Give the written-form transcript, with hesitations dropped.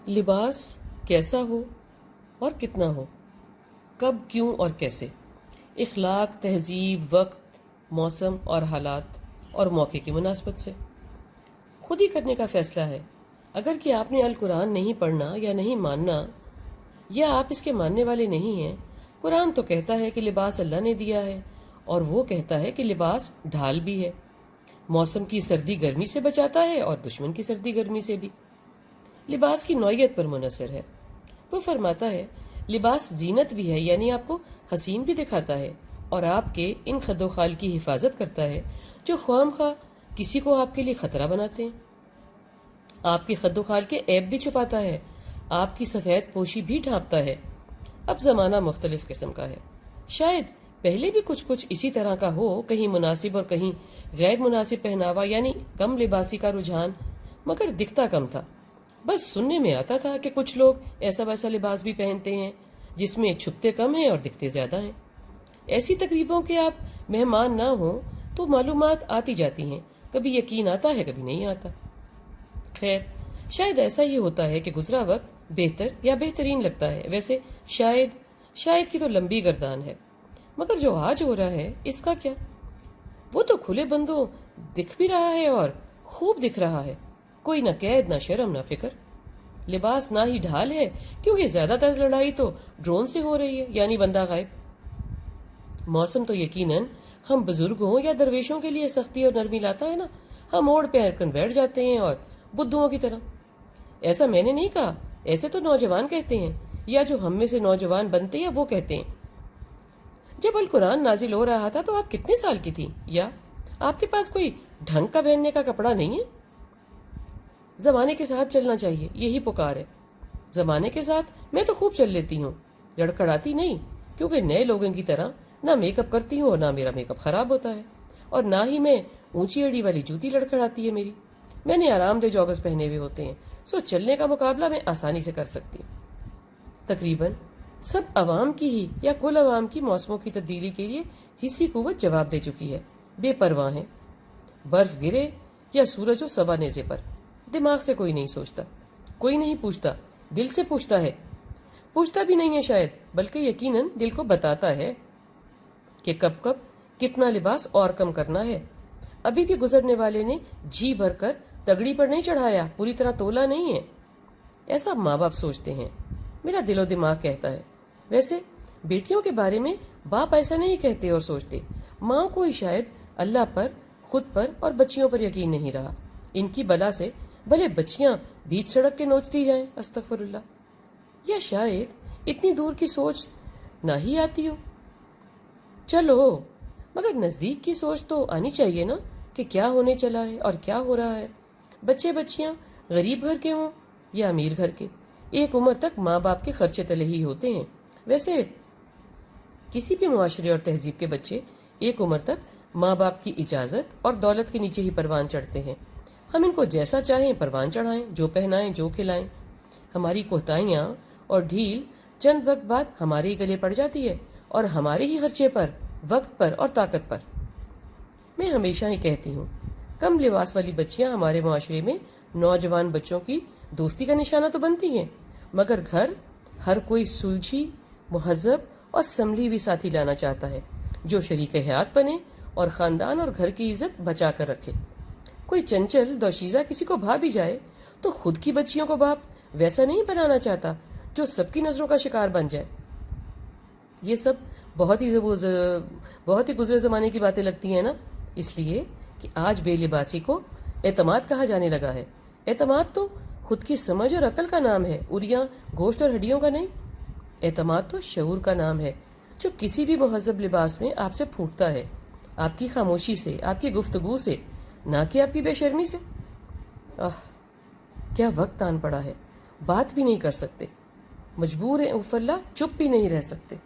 لباس کیسا ہو اور کتنا ہو، کب، کیوں اور کیسے، اخلاق، تہذیب، وقت، موسم اور حالات اور موقع کی مناسبت سے خود ہی کرنے کا فیصلہ ہے۔ اگر کہ آپ نے القرآن نہیں پڑھنا یا نہیں ماننا، یا آپ اس کے ماننے والے نہیں ہیں، قرآن تو کہتا ہے کہ لباس اللہ نے دیا ہے، اور وہ کہتا ہے کہ لباس ڈھال بھی ہے، موسم کی سردی گرمی سے بچاتا ہے اور دشمن کی سردی گرمی سے بھی۔ لباس کی نوعیت پر منحصر ہے۔ وہ فرماتا ہے لباس زینت بھی ہے، یعنی آپ کو حسین بھی دکھاتا ہے اور آپ کے ان خد و خال کی حفاظت کرتا ہے جو خواہ مخواہ کسی کو آپ کے لیے خطرہ بناتے ہیں۔ آپ کے خد و خال کے عیب بھی چھپاتا ہے، آپ کی سفید پوشی بھی ڈھانپتا ہے۔ اب زمانہ مختلف قسم کا ہے، شاید پہلے بھی کچھ اسی طرح کا ہو، کہیں مناسب اور کہیں غیر مناسب پہناوا، یعنی کم لباسی کا رجحان، مگر دکھتا کم تھا۔ بس سننے میں آتا تھا کہ کچھ لوگ ایسا ویسا لباس بھی پہنتے ہیں جس میں چھپتے کم ہیں اور دکھتے زیادہ ہیں۔ ایسی تقریبوں کے آپ مہمان نہ ہوں تو معلومات آتی جاتی ہیں، کبھی یقین آتا ہے کبھی نہیں آتا۔ خیر، شاید ایسا ہی ہوتا ہے کہ گزرا وقت بہتر یا بہترین لگتا ہے۔ ویسے شاید کی تو لمبی گردان ہے، مگر جو آج ہو رہا ہے اس کا کیا؟ وہ تو کھلے بندوں دکھ بھی رہا ہے اور خوب دکھ رہا ہے، کوئی نہ قید، نہ شرم، نہ فکر۔ لباس نہ ہی ڈھال ہے، کیونکہ زیادہ تر لڑائی تو ڈرون سے ہو رہی ہے، یعنی بندہ غائب۔ موسم تو یقیناً ہم بزرگوں یا درویشوں کے لیے سختی اور نرمی لاتا ہے نا، ہم اوڑھ پہن کر بیٹھ جاتے ہیں اور بدھوؤں کی طرح۔ ایسا میں نے نہیں کہا، ایسے تو نوجوان کہتے ہیں، یا جو ہم میں سے نوجوان بنتے ہیں وہ کہتے ہیں۔ جب القرآن نازل ہو رہا تھا تو آپ کتنے سال کی تھی؟ یا آپ کے پاس کوئی ڈھنگ کا پہننے کا کپڑا نہیں ہے؟ زمانے کے ساتھ چلنا چاہیے، یہی پکار ہے۔ زمانے کے ساتھ میں تو خوب چل لیتی ہوں، لڑکھڑاتی نہیں، کیونکہ نئے لوگوں کی طرح نہ میک اپ کرتی ہوں اور نہ میرا میک اپ خراب ہوتا ہے، اور نہ ہی میں اونچی اڑی والی جوتی لڑکھڑاتی ہے میری۔ میں نے آرام دہ جوگرز پہنے ہوئے ہوتے ہیں، سو چلنے کا مقابلہ میں آسانی سے کر سکتی ہوں۔ تقریباً سب عوام کی ہی یا کل عوام کی موسموں کی تبدیلی کے لیے حصی قوت جواب دے چکی ہے، بے پرواہ ہیں۔ برف گرے یا سورج ہو سوا نیزے پر، دماغ سے کوئی نہیں سوچتا، کوئی نہیں پوچھتا، دل سے پوچھتا ہے۔ پوچھتا بھی نہیں ہے شاید، بلکہ یقیناً دل کو بتاتا ہے کہ کب کتنا لباس اور کم کرنا ہے۔ ابھی بھی گزرنے والے نے جی بھر کر تگڑی پر نہیں چڑھایا، پوری طرح تولا نہیں ہے۔ ایسا ماں باپ سوچتے ہیں، میرا دل و دماغ کہتا ہے۔ ویسے بیٹیوں کے بارے میں باپ ایسا نہیں کہتے اور سوچتے، ماں کو ہی شاید اللہ پر، خود پر اور بچیوں پر یقین نہیں رہا۔ ان کی بلا سے بھلے بچیاں بیچ سڑک کے نوچتی جائیں، استغفر اللہ، یا شاید اتنی دور کی سوچ نہ ہی آتی ہو۔ چلو، مگر نزدیک کی سوچ تو آنی چاہیے نا، کہ کیا ہونے چلا ہے اور کیا ہو رہا ہے۔ بچے بچیاں غریب گھر کے ہوں یا امیر گھر کے، ایک عمر تک ماں باپ کے خرچے تلے ہی ہوتے ہیں۔ ویسے کسی بھی معاشرے اور تہذیب کے بچے ایک عمر تک ماں باپ کی اجازت اور دولت کے نیچے ہی پروان چڑھتے ہیں۔ ہم ان کو جیسا چاہیں پروان چڑھائیں، جو پہنائیں، جو کھلائیں۔ ہماری کوتاہیاں اور ڈھیل چند وقت بعد ہمارے ہی گلے پڑ جاتی ہے، اور ہمارے ہی خرچے پر، وقت پر اور طاقت پر۔ میں ہمیشہ ہی کہتی ہوں، کم لباس والی بچیاں ہمارے معاشرے میں نوجوان بچوں کی دوستی کا نشانہ تو بنتی ہیں، مگر گھر ہر کوئی سلجھی، مہذب اور سنبھلی ہوئی ساتھی لانا چاہتا ہے، جو شریک حیات بنے اور خاندان اور گھر کی عزت بچا کر رکھے۔ کوئی چنچل دوشیزہ کسی کو بھا بھی جائے تو خود کی بچیوں کو باپ ویسا نہیں بنانا چاہتا جو سب کی نظروں کا شکار بن جائے۔ یہ سب بہت ہی گزرے زمانے کی باتیں لگتی ہیں نا، اس لیے کہ آج بے لباسی کو اعتماد کہا جانے لگا ہے۔ اعتماد تو خود کی سمجھ اور عقل کا نام ہے، اریاں گوشت اور ہڈیوں کا نہیں۔ اعتماد تو شعور کا نام ہے، جو کسی بھی مہذب لباس میں آپ سے پھوٹتا ہے، آپ کی خاموشی سے، آپ کی گفتگو سے، نہ کہ آپ کی بے شرمی سے۔ کیا وقت آن پڑا ہے، بات بھی نہیں کر سکتے، مجبور ہیں اوف اللہ، چپ بھی نہیں رہ سکتے۔